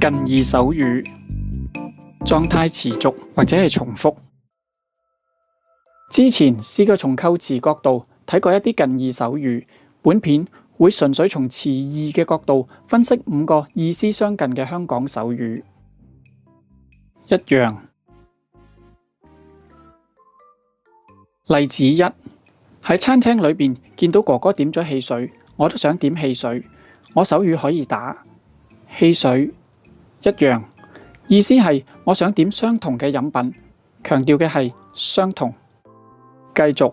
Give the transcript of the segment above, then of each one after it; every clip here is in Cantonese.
近義手語，狀態持續或者係重複。之前試過從構詞角度睇過一啲近義手語，本片會純粹從詞義嘅角度分析5個意思相近嘅香港手語。一樣。例子1，喺餐廳裏邊見到哥哥點咗汽水，我都想點汽水。我手語可以打汽水。一樣，意思係我想點相同嘅飲品，強調嘅係相同。繼續。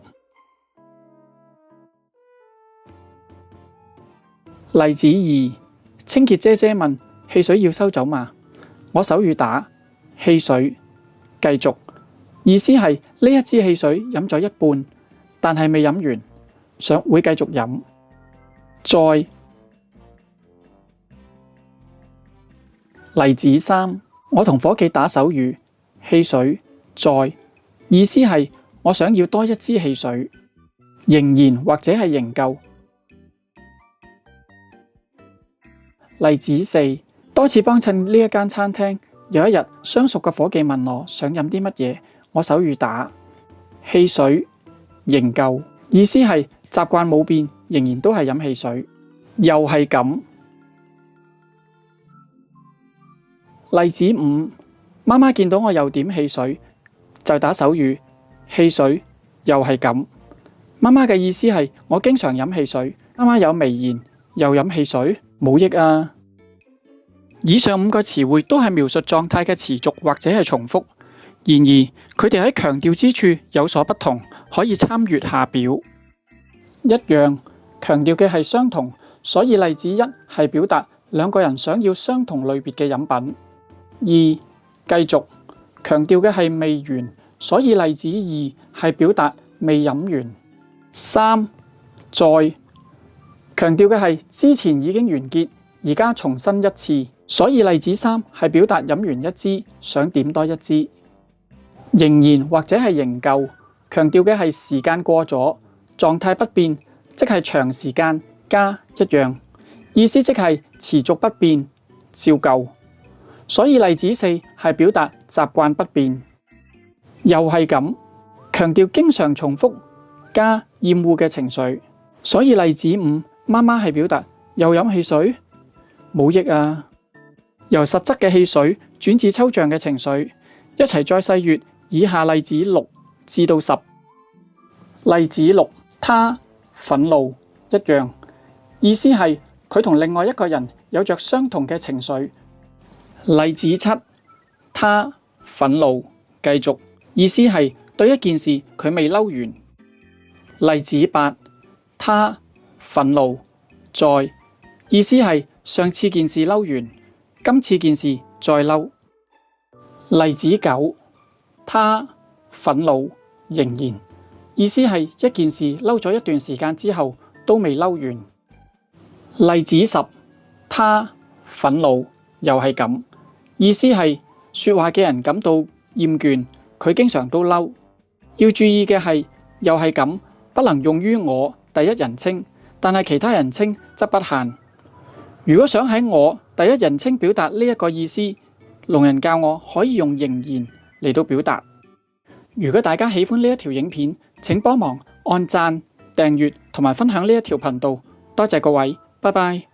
例子2，清潔姐姐問汽水要收走嘛？我手語打汽水。繼續，意思係呢一支汽水飲咗一半，但係未飲完，會繼續飲。再。例子3，我同伙計打手語汽水再，意思係我想要多一支汽水，仍然或者係仍舊。例子4，多次幫襯呢一間餐廳，有一日相熟嘅伙計問我想飲啲乜嘢，我手語打汽水仍舊，意思係習慣冇變，仍然都係飲汽水，又係咁。例子5，媽媽見到我又點汽水，就打手語汽水，又係咁。媽媽嘅意思係我經常飲汽水，媽媽有微言，又飲汽水，冇益啊。以上5個詞彙都係描述狀態嘅持續或者係重複，然而佢哋喺強調之處有所不同，可以參閱下表。一樣，強調嘅係相同，所以例子1係表達兩個人想要相同類別嘅飲品。2，繼續，強調嘅係未完，所以例子2係表達未飲完。3，再，強調嘅係之前已經完結，而家重新一次，所以例子3係表達飲完一支，想點多一支。仍然或者係仍舊，強調嘅係時間過咗，狀態不變，即係長時間加一樣，意思即係持續不變，照舊。所以例子4係表達習慣不變，又係咁，強調經常重複加厭惡嘅情緒。所以例子5，媽媽係表達又飲汽水，冇益啊。由實質嘅汽水轉至抽象嘅情緒，一齊再細閱以下例子6至到10。例子6，他憤怒一樣，意思係佢同另外一個人有着相同嘅情緒。例子7，他憤怒繼續，意思係對一件事佢未嬲完。例子8，他憤怒再，意思係上次件事嬲完，今次件事再嬲。例子9，他憤怒仍然，意思係一件事嬲咗一段時間之後都未嬲完。例子10，他憤怒又係咁，意思係說話嘅人感到厭倦，佢經常都嬲。要注意嘅係又係咁不能用於我第一人稱，但係其他人稱則不限。如果想喺我第一人稱表達呢一個意思，聾人教我可以用仍然嚟到表達。如果大家喜歡呢一條影片，請幫忙按讚、訂閱同埋分享呢一條頻道，多謝各位，拜拜。